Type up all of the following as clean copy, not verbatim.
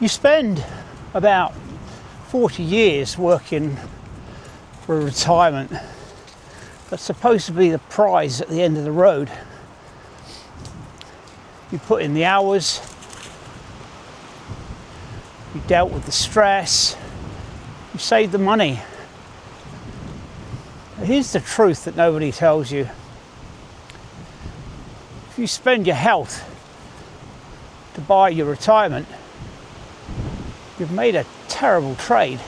You spend about 40 years working for a retirement that's supposed to be the prize at the end of the road. You put in the hours, you dealt with the stress, you saved the money. Here's the truth that nobody tells you. If you spend your health to buy your retirement, you've made a terrible trade.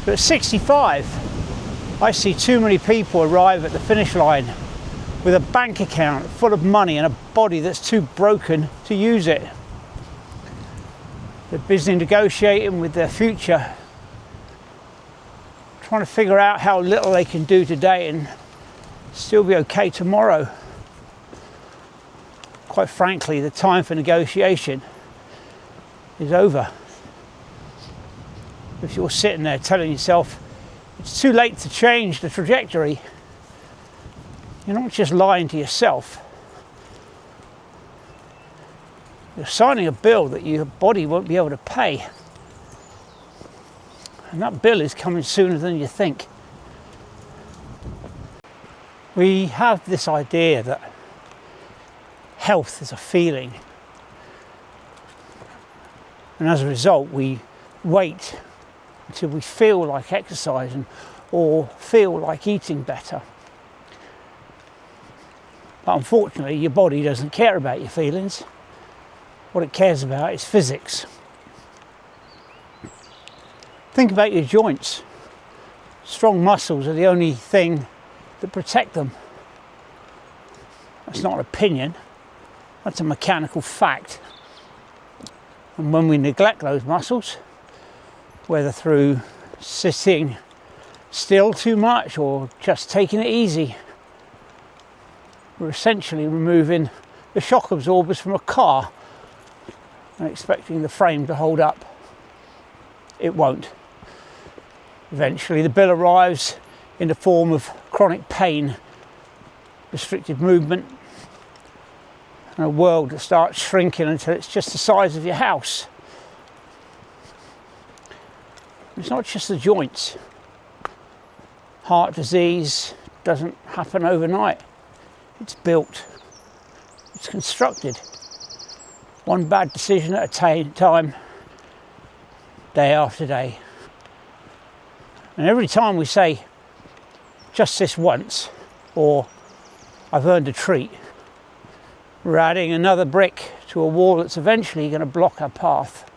But at 65, I see too many people arrive at the finish line with a bank account full of money and a body that's too broken to use it. They're busy negotiating with their future, trying to figure out how little they can do today and still be okay tomorrow. Quite frankly, the time for negotiation is over. If you're sitting there telling yourself it's too late to change the trajectory, you're not just lying to yourself. You're signing a bill that your body won't be able to pay. And that bill is coming sooner than you think. We have this idea that health is a feeling. And as a result, we wait until we feel like exercising or feel like eating better. But unfortunately, your body doesn't care about your feelings. What it cares about is physics. Think about your joints. Strong muscles are the only thing that protect them. That's not an opinion, that's a mechanical fact. And when we neglect those muscles, whether through sitting still too much or just taking it easy, we're essentially removing the shock absorbers from a car and expecting the frame to hold up. It won't. Eventually the bill arrives in the form of chronic pain, restricted movement, and a world that starts shrinking until it's just the size of your house. It's not just the joints. Heart disease doesn't happen overnight. It's built. It's constructed. One bad decision at a time, day after day. And every time we say, just this once, or I've earned a treat, we're adding another brick to a wall that's eventually going to block our path.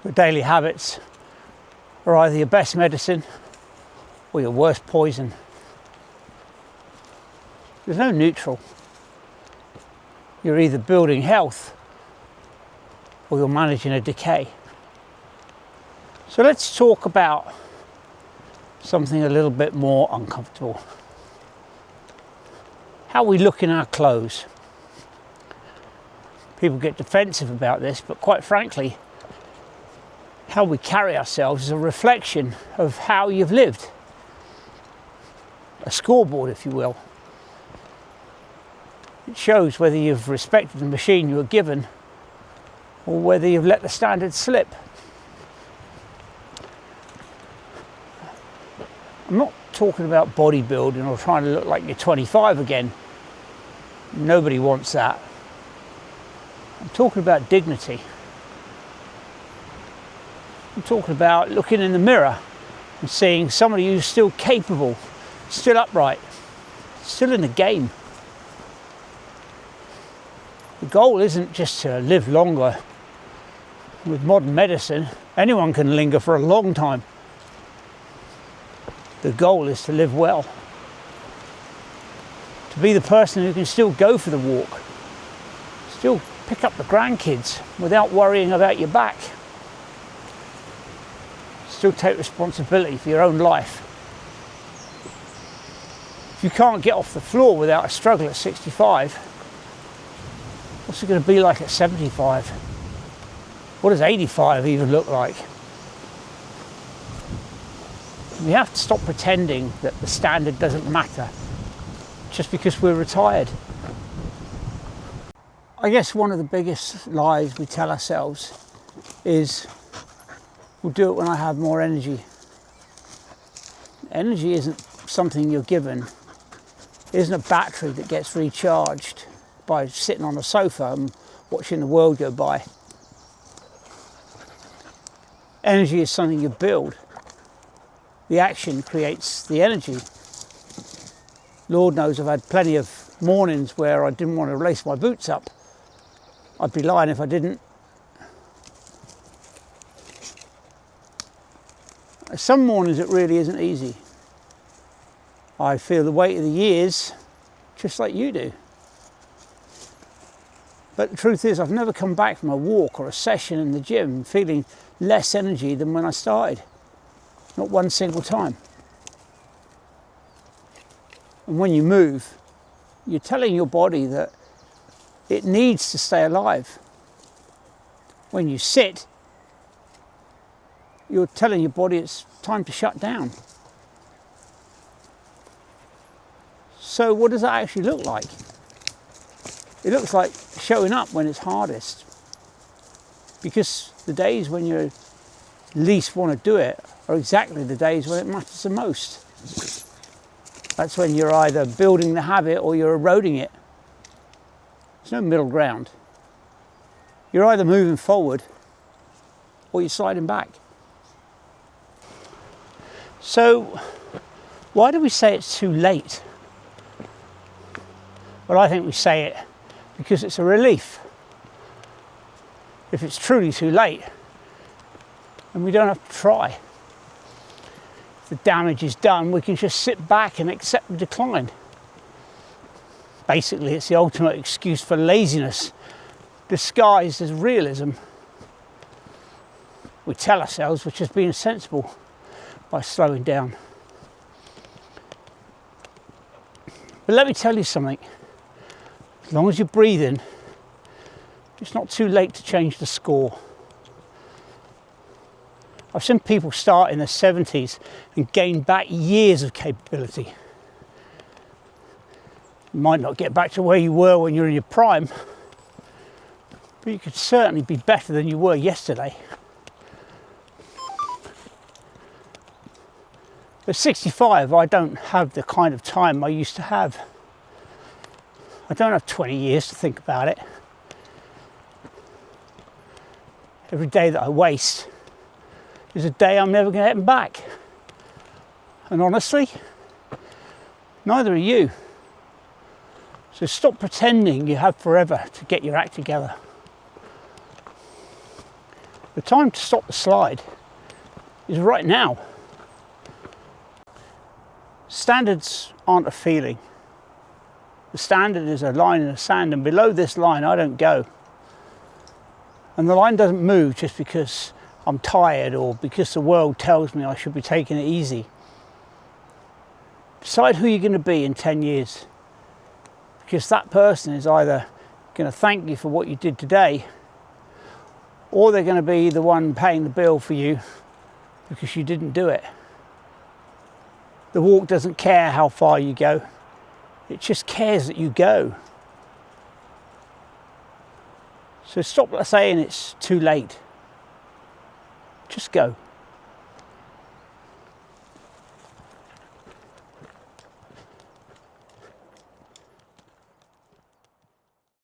Your daily habits are either your best medicine or your worst poison. There's no neutral. You're either building health or you're managing a decay. So let's talk about something a little bit more uncomfortable. How we look in our clothes. People get defensive about this, but quite frankly, how we carry ourselves is a reflection of how you've lived. A scoreboard, if you will. It shows whether you've respected the machine you were given or whether you've let the standard slip. I'm not talking about bodybuilding or trying to look like you're 25 again. Nobody wants that. I'm talking about dignity. I'm talking about looking in the mirror and seeing somebody who's still capable, still upright, still in the game. The goal isn't just to live longer. With modern medicine, anyone can linger for a long time. The goal is to live well. To be the person who can still go for the walk, still pick up the grandkids without worrying about your back, still take responsibility for your own life. If you can't get off the floor without a struggle at 65, what's it going to be like at 75? What does 85 even look like? We have to stop pretending that the standard doesn't matter just because we're retired. I guess one of the biggest lies we tell ourselves is we'll do it when I have more energy. Energy isn't something you're given. It isn't a battery that gets recharged by sitting on a sofa and watching the world go by. Energy is something you build. The action creates the energy. Lord knows I've had plenty of mornings where I didn't want to lace my boots up. I'd be lying if I didn't. Some mornings it really isn't easy. I feel the weight of the years just like you do. But the truth is, I've never come back from a walk or a session in the gym feeling less energy than when I started. Not one single time. And when you move, you're telling your body that it needs to stay alive. When you sit, you're telling your body it's time to shut down. So what does that actually look like? It looks like showing up when it's hardest. Because the days when you least want to do it are exactly the days when it matters the most. That's when you're either building the habit or you're eroding it. There's no middle ground. You're either moving forward or you're sliding back. So, why do we say it's too late? Well, I think we say it because it's a relief. If it's truly too late, then we don't have to try. If the damage is done, we can just sit back and accept the decline. Basically, it's the ultimate excuse for laziness, disguised as realism. We tell ourselves we're just being sensible by slowing down. But let me tell you something. As long as you're breathing, it's not too late to change the score. I've seen people start in their 70s and gain back years of capability. You might not get back to where you were when you're in your prime, but you could certainly be better than you were yesterday. At 65, I don't have the kind of time I used to have. I don't have 20 years to think about it. Every day that I waste is a day I'm never going to get back. And honestly, neither are you. So stop pretending you have forever to get your act together. The time to stop the slide is right now. Standards aren't a feeling. The standard is a line in the sand, and below this line I don't go. And the line doesn't move just because I'm tired or because the world tells me I should be taking it easy. Decide who you're going to be in 10 years. Because that person is either going to thank you for what you did today, or they're going to be the one paying the bill for you because you didn't do it. The walk doesn't care how far you go. It just cares that you go. So stop saying it's too late. Just go.